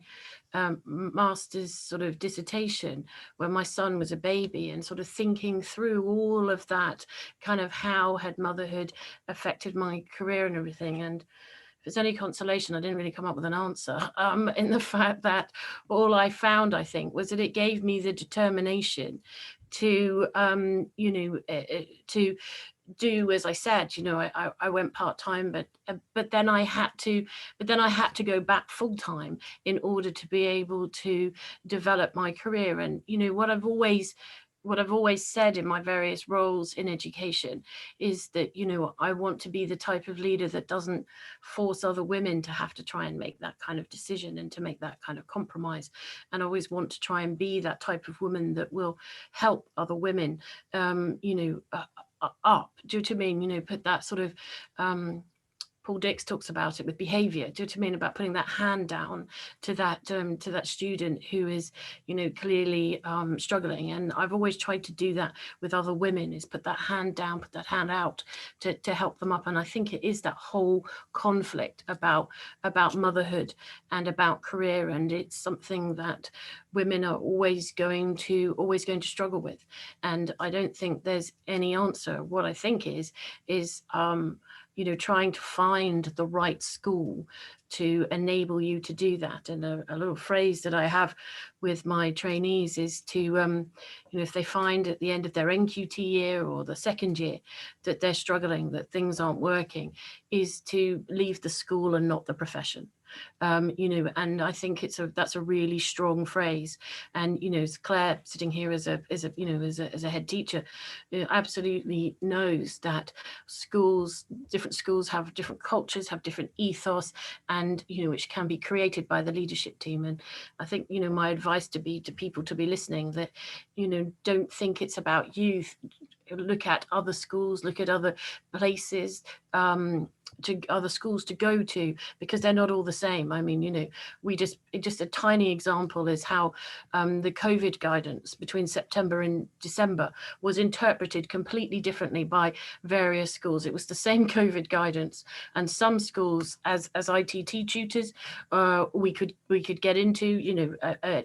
master's sort of dissertation when my son was a baby, and sort of thinking through all of that, kind of how had motherhood affected my career and everything. And if it's any consolation, I didn't really come up with an answer, in the fact that all I found, I think, was that it gave me the determination to, you know, to do as I said. You know, I went part-time, but then I had to go back full-time in order to be able to develop my career. And you know, what I've always said in my various roles in education is that, you know, I want to be the type of leader that doesn't force other women to have to try and make that kind of decision and to make that kind of compromise. And I always want to try and be that type of woman that will help other women, you know, up. Do you know what I mean? You know, put that sort of, Paul Dix talks about it with behavior. Do you know what I mean? About putting that hand down to that student who is, you know, clearly struggling. And I've always tried to do that with other women, is put that hand down, put that hand out to help them up. And I think it is that whole conflict about motherhood and about career. And it's something that women are always going to struggle with. And I don't think there's any answer. What I think is you know, trying to find the right school to enable you to do that. And a little phrase that I have with my trainees is to, you know, if they find at the end of their NQT year or the second year that they're struggling, that things aren't working, is to leave the school and not the profession. You know, and I think that's a really strong phrase. And you know, Claire sitting here as a you know, as a head teacher, absolutely knows that different schools have different cultures, have different ethos, and you know, which can be created by the leadership team. And I think, you know, my advice to people to be listening, that, you know, don't think it's about you. Look at other schools, look at other places, to other schools to go to, because they're not all the same. I mean, you know, just a tiny example is how the COVID guidance between September and December was interpreted completely differently by various schools. It was the same COVID guidance, and some schools, as ITT tutors, we could get into, you know,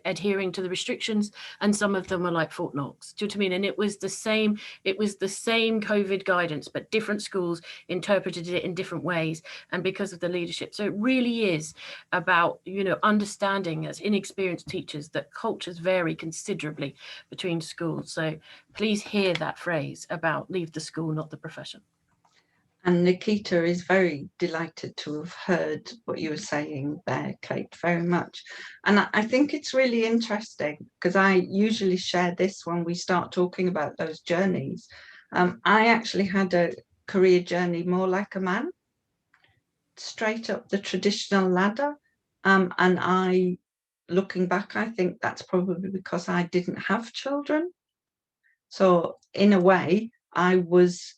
adhering to the restrictions, and some of them were like Fort Knox. Do you know what I mean? And it was the same COVID guidance, but different schools interpreted it in different ways, and because of the leadership. So it really is about, you know, understanding as inexperienced teachers that cultures vary considerably between schools. So please hear that phrase about leave the school, not the profession. And Nikita is very delighted to have heard what you were saying there, Kate, very much. And I think it's really interesting because I usually share this when we start talking about those journeys. I actually had a career journey more like a man, straight up the traditional ladder. And I, looking back, I think that's probably because I didn't have children. So in a way, I was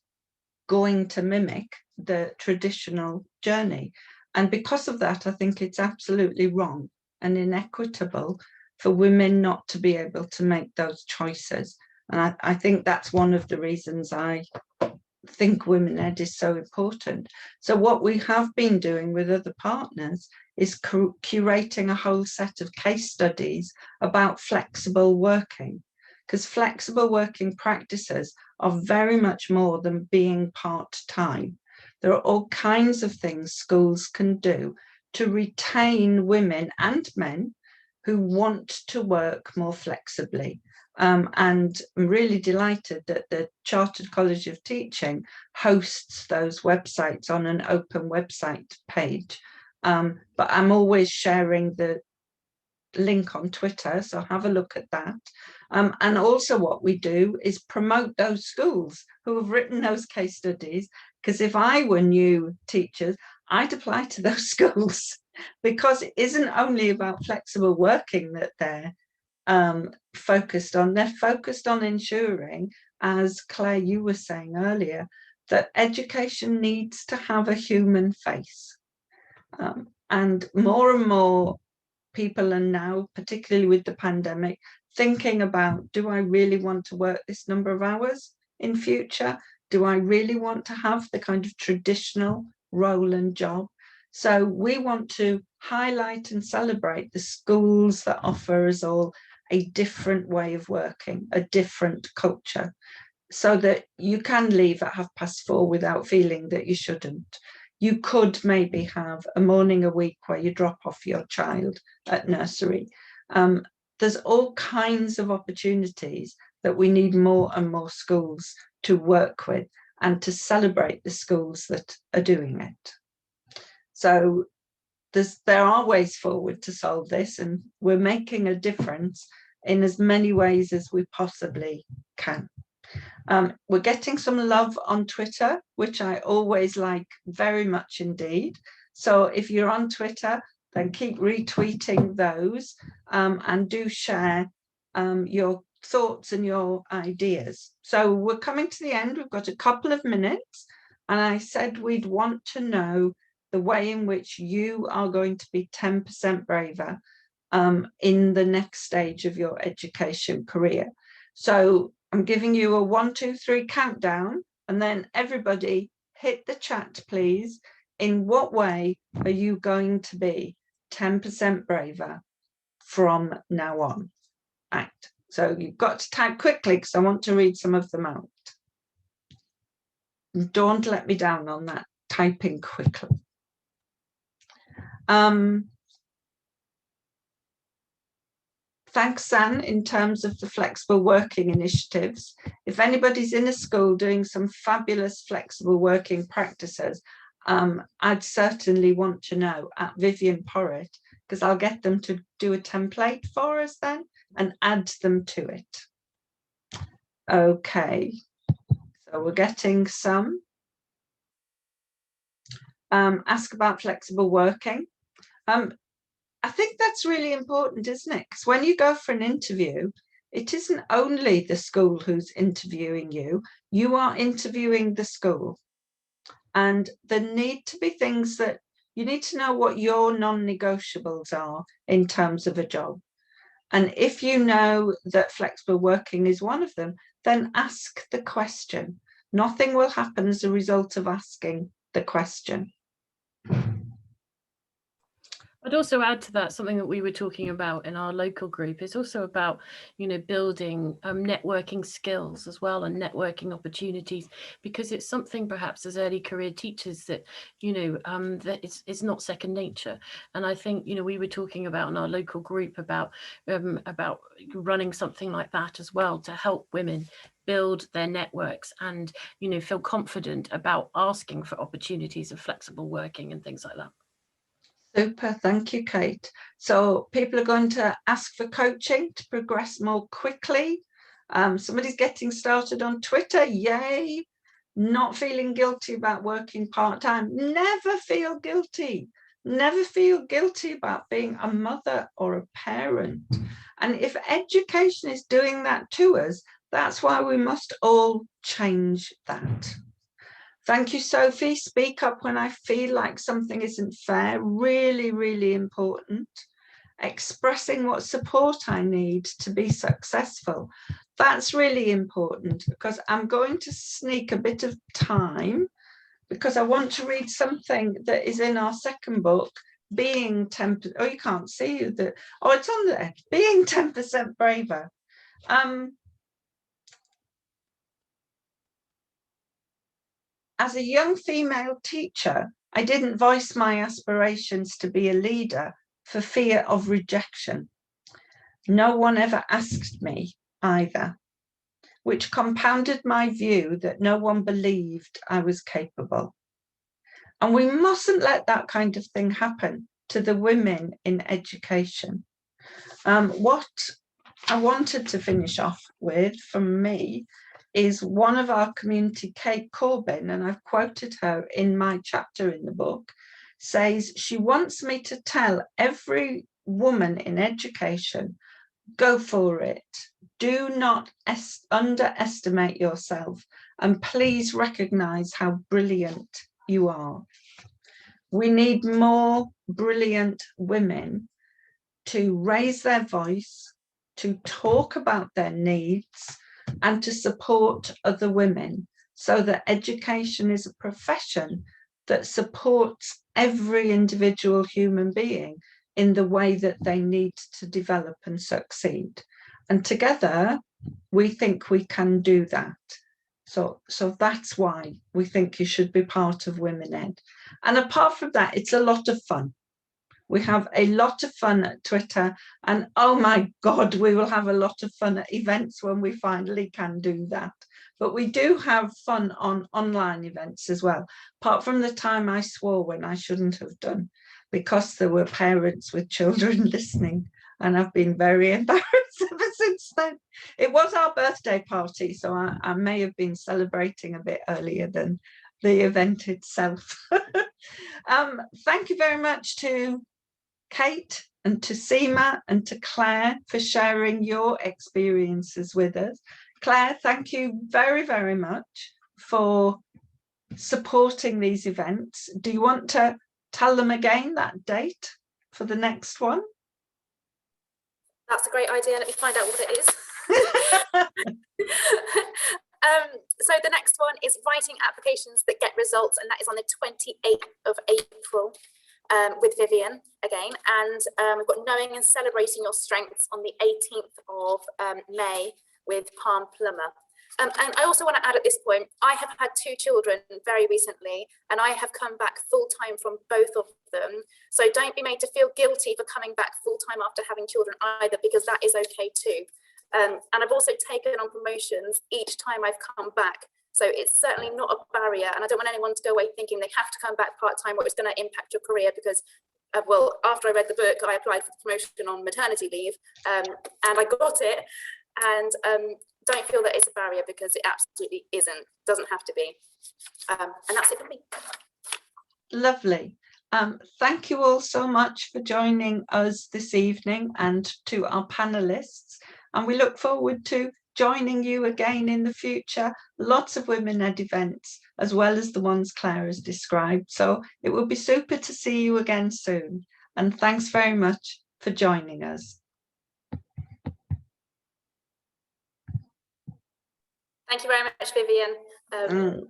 going to mimic the traditional journey. And because of that, I think it's absolutely wrong and inequitable for women not to be able to make those choices. And I think that's one of the reasons I think WomenEd is so important. So what we have been doing with other partners is curating a whole set of case studies about flexible working, because flexible working practices are very much more than being part-time. There are all kinds of things schools can do to retain women and men who want to work more flexibly. And I'm really delighted that the Chartered College of Teaching hosts those websites on an open website page. But I'm always sharing the link on Twitter, so have a look at that. And also what we do is promote those schools who have written those case studies, because if I were new teachers, I'd apply to those schools, because it isn't only about flexible working that they're focused on. They're focused on ensuring, as Claire, you were saying earlier, that education needs to have a human face. And more people are now, particularly with the pandemic, thinking about, do I really want to work this number of hours in future? Do I really want to have the kind of traditional role and job? So we want to highlight and celebrate the schools that offer us all a different way of working, a different culture, so that you can leave at 4:30 without feeling that you shouldn't. You could maybe have a morning a week where you drop off your child at nursery. There's all kinds of opportunities that we need more and more schools to work with, and to celebrate the schools that are doing it. So there are ways forward to solve this, and we're making a difference in as many ways as we possibly can. We're getting some love on Twitter, which I always like very much indeed. So if you're on Twitter, then keep retweeting those, and do share your thoughts and your ideas. So we're coming to the end. We've got a couple of minutes, and I said we'd want to know the way in which you are going to be 10% braver in the next stage of your education career. So I'm giving you a 1, 2, 3 countdown, and then everybody hit the chat, please. In what way are you going to be 10% braver from now on? Right. So you've got to type quickly, because I want to read some of them out. Don't let me down on that, typing quickly. Thanks, San, in terms of the flexible working initiatives. If anybody's in a school doing some fabulous flexible working practices, I'd certainly want to know at Vivian Porritt, because I'll get them to do a template for us then and add them to it. Okay, so we're getting some. Ask about flexible working. I think that's really important, isn't it? Because when you go for an interview, it isn't only the school who's interviewing you, you are interviewing the school. And there need to be things that you need to know what your non-negotiables are in terms of a job. And if you know that flexible working is one of them, then ask the question. Nothing will happen as a result of asking the question. I'd also add to that something that we were talking about in our local group. It's also about, building networking skills as well, and networking opportunities, because it's something perhaps as early career teachers that, that it's not second nature. And I think, we were talking about in our local group about running something like that as well, to help women build their networks and, feel confident about asking for opportunities of flexible working and things like that. Super, thank you, Kate. So people are going to ask for coaching to progress more quickly. Somebody's getting started on Twitter, yay. Not feeling guilty about working part-time. Never feel guilty. Never feel guilty about being a mother or a parent. And if education is doing that to us, that's why we must all change that. Thank you, Sophie. Speak up when I feel like something isn't fair. Really, really important. Expressing what support I need to be successful. That's really important, because I'm going to sneak a bit of time because I want to read something that is in our second book, Being 10%. Oh, you can't see that. Oh, it's on there. Being 10% Braver. As a young female teacher, I didn't voice my aspirations to be a leader for fear of rejection. No one ever asked me either, which compounded my view that no one believed I was capable. And we mustn't let that kind of thing happen to the women in education. What I wanted to finish off with, from me, is one of our community, Kate Corbin, and I've quoted her in my chapter in the book, says she wants me to tell every woman in education, go for it. Do not underestimate yourself, and please recognize how brilliant you are. We need more brilliant women to raise their voice, to talk about their needs, and to support other women, so that education is a profession that supports every individual human being in the way that they need to develop and succeed. And together, we think we can do that. So that's why we think you should be part of WomenEd. And apart from that, it's a lot of fun. We have a lot of fun at Twitter, and oh my God, we will have a lot of fun at events when we finally can do that. But we do have fun on online events as well, apart from the time I swore when I shouldn't have done, because there were parents with children listening, and I've been very embarrassed ever since then. It was our birthday party, so I may have been celebrating a bit earlier than the event itself. Thank you very much to Kate and to Seema and to Claire for sharing your experiences with us. Claire, thank you very, very much for supporting these events. Do you want to tell them again that date for the next one? That's a great idea. Let me find out what it is. So the next one is writing applications that get results, and that is on the 28th of April. With Vivian again, and we've got Knowing and Celebrating Your Strengths on the 18th of May with Palm Plummer. And I also want to add at this point, I have had 2 children very recently, and I have come back full-time from both of them. So don't be made to feel guilty for coming back full-time after having children either, because that is okay too. And I've also taken on promotions each time I've come back. So it's certainly not a barrier, and I don't want anyone to go away thinking they have to come back part-time or it's going to impact your career, because, well, after I read the book, I applied for the promotion on maternity leave, and I got it. And don't feel that it's a barrier, because it absolutely isn't, doesn't have to be. And that's it for me. Lovely. Thank you all so much for joining us this evening, and to our panelists. And we look forward to joining you again in the future. Lots of WomenEd events, as well as the ones Claire has described. So it will be super to see you again soon. And thanks very much for joining us. Thank you very much, Vivian. And